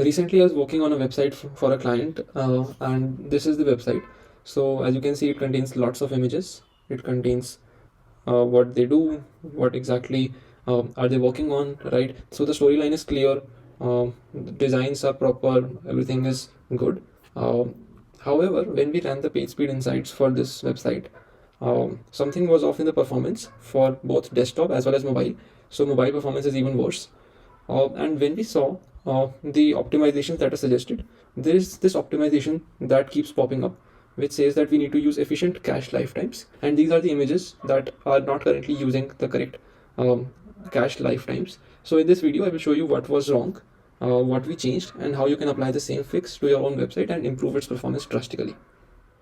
Recently I was working on a website for a client, and this is the website. So as you can see, it contains lots of images. It contains what they do, what exactly are they working on, right? So the storyline is clear, the designs are proper, everything is good. However, when we ran the PageSpeed Insights for this website, something was off in the performance for both desktop as well as mobile. So mobile performance is even worse. And when we saw the optimizations that are suggested, there is this optimization that keeps popping up, which says that we need to use efficient cache lifetimes. And these are the images that are not currently using the correct cache lifetimes. So in this video, I will show you what was wrong, what we changed, and how you can apply the same fix to your own website and improve its performance drastically.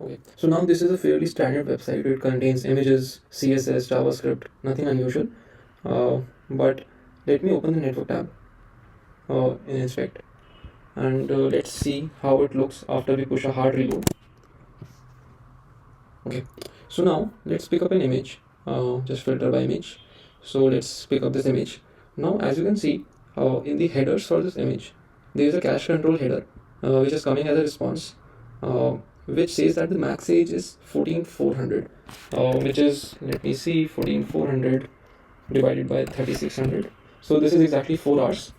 Okay, so now this is a fairly standard website. It contains images, CSS, JavaScript, nothing unusual. But let me open the network tab in inspect, and let's see how it looks after we push a hard reload. Okay, so now let's pick up an image, just filter by image. So let's pick up this image. Now as you can see, in the headers for this image, there is a cache control header which is coming as a response, which says that the max age is 14400, which is, let me see, 14400 divided by 3600. So this is exactly 4 hours.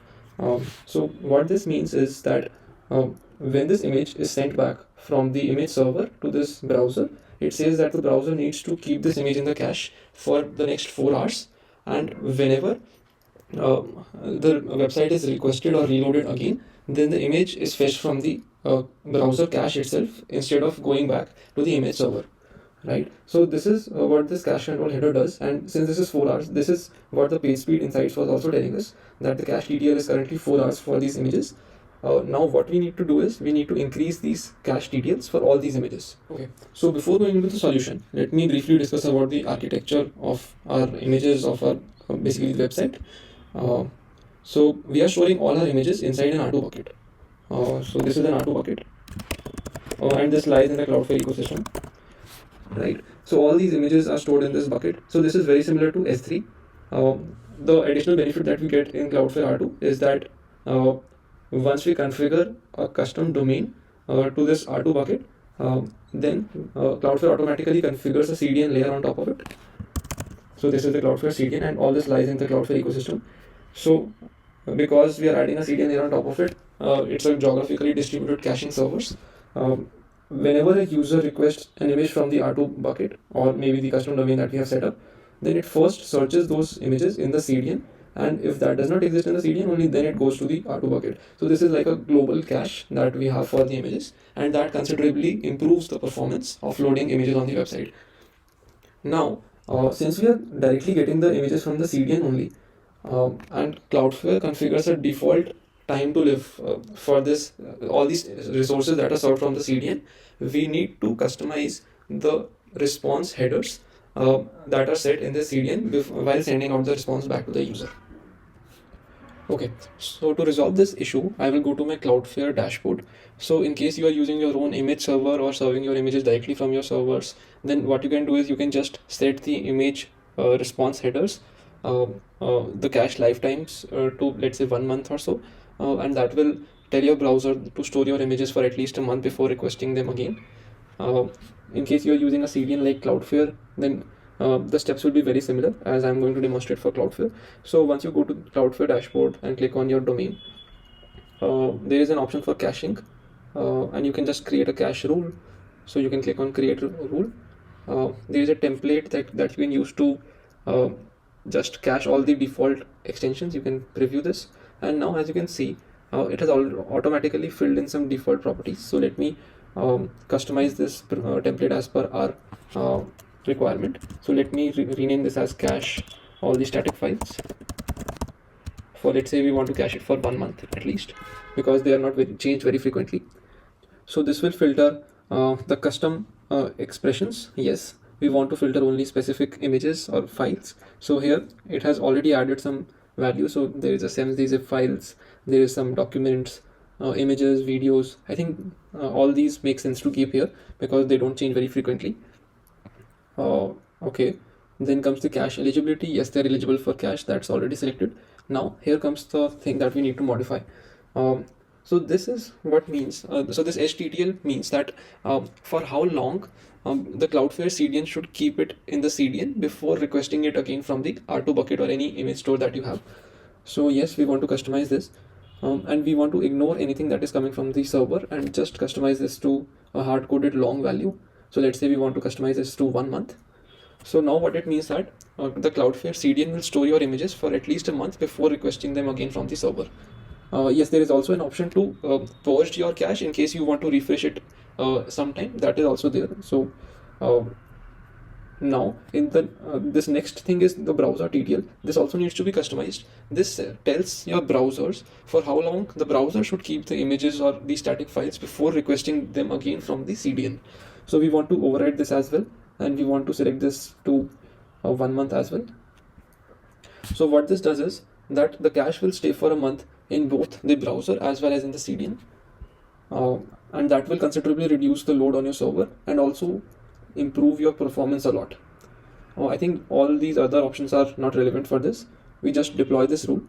So what this means is that when this image is sent back from the image server to this browser, it says that the browser needs to keep this image in the cache for the next 4 hours, and whenever the website is requested or reloaded again, then the image is fetched from the browser cache itself instead of going back to the image server, right? So this is what this cache control header does, and since this is 4 hours, this is what the PageSpeed Insights was also telling us, that the cache TTL is currently 4 hours for these images. Now what we need to do is we need to increase these cache TTLs for all these images. Okay, so before going into the solution, let me briefly discuss about the architecture of our images of our basically the website. So we are storing all our images inside an R2 bucket. So this is an R2 bucket, and this lies in the Cloudflare ecosystem, right? So all these images are stored in this bucket. So this is very similar to S3. The additional benefit that we get in Cloudflare R2 is that once we configure a custom domain to this R2 bucket, then Cloudflare automatically configures a CDN layer on top of it. So this is the Cloudflare CDN, and all this lies in the Cloudflare ecosystem. So because we are adding a CDN layer on top of it, it's a geographically distributed caching servers. Whenever a user requests an image from the R2 bucket, or maybe the custom domain that we have set up, then it first searches those images in the CDN, and if that does not exist in the CDN, only then it goes to the R2 bucket. So this is like a global cache that we have for the images, and that considerably improves the performance of loading images on the website. Now, since we are directly getting the images from the CDN only, and Cloudflare configures a default time to live for this all these resources that are served from the CDN, we need to customize the response headers that are set in the CDN while sending out the response back to the user. Okay, so to resolve this issue, I will go to my Cloudflare dashboard. So in case you are using your own image server or serving your images directly from your servers, then what you can do is you can just set the image response headers, the cache lifetimes to, let's say, 1 month or so, and that will tell your browser to store your images for at least a month before requesting them again. In case you are using a CDN like Cloudflare, then the steps will be very similar as I'm going to demonstrate for Cloudflare. So once you go to Cloudflare dashboard and click on your domain, there is an option for caching, and you can just create a cache rule. So you can click on create rule. There is a template that you can use to just cache all the default extensions. You can preview this, and now as you can see, it has automatically filled in some default properties. So let me customize this template as per our requirement. So let me rename this as cache all the static files. For, let's say, we want to cache it for 1 month at least, because they are not changed very frequently. So this will filter the custom expressions. Yes, we want to filter only specific images or files. So here it has already added some value. So there is a zip files, there is some documents, images, videos. I think all these make sense to keep here because they don't change very frequently. Okay, then comes the cache eligibility. Yes, they're eligible for cache. That's already selected. Now here comes the thing that we need to modify. So this is what means, so this HTTL means that for how long the Cloudflare CDN should keep it in the CDN before requesting it again from the R2 bucket or any image store that you have. So yes, we want to customize this, and we want to ignore anything that is coming from the server and just customize this to a hard-coded long value. So let's say we want to customize this to 1 month. So now what it means that the Cloudflare CDN will store your images for at least a month before requesting them again from the server. Yes, there is also an option to purge your cache in case you want to refresh it sometime. That is also there. So now in the this next thing is the browser TTL. This also needs to be customized. This tells your browsers for how long the browser should keep the images or the static files before requesting them again from the CDN. So we want to override this as well, and we want to select this to 1 month as well. So what this does is that the cache will stay for a month in both the browser as well as in the CDN, and that will considerably reduce the load on your server and also improve your performance a lot. I think all these other options are not relevant for this. We just deploy this rule,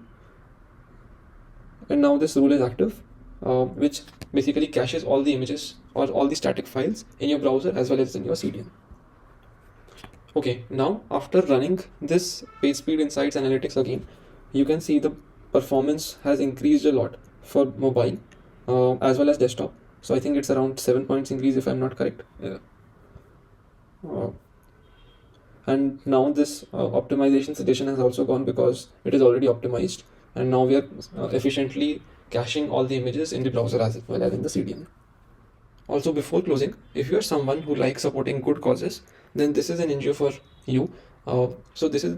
and now this rule is active, which basically caches all the images or all the static files in your browser as well as in your CDN. Okay, now after running this PageSpeed Insights analytics again, you can see the performance has increased a lot for mobile as well as desktop. So I think it's around 7 points increase if I'm not correct. And now this optimization suggestion has also gone because it is already optimized, and now we are efficiently caching all the images in the browser as well as in the CDN. Also, before closing, if you are someone who likes supporting good causes, then this is an NGO for you. So this is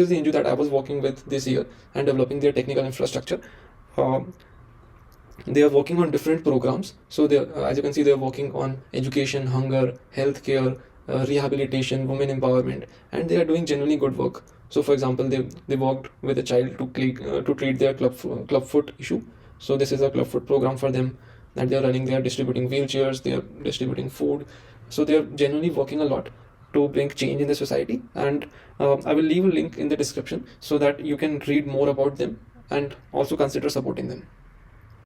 the NGO that I was working with this year and developing their technical infrastructure. They are working on different programs. So they, as you can see, they are working on education, hunger, healthcare, rehabilitation, women empowerment, and they are doing genuinely good work. So for example, they worked with a child to treat their clubfoot issue. So this is a clubfoot program for them that they are running. They are distributing wheelchairs, they are distributing food. So they are genuinely working a lot to bring change in the society, and I will leave a link in the description so that you can read more about them and also consider supporting them.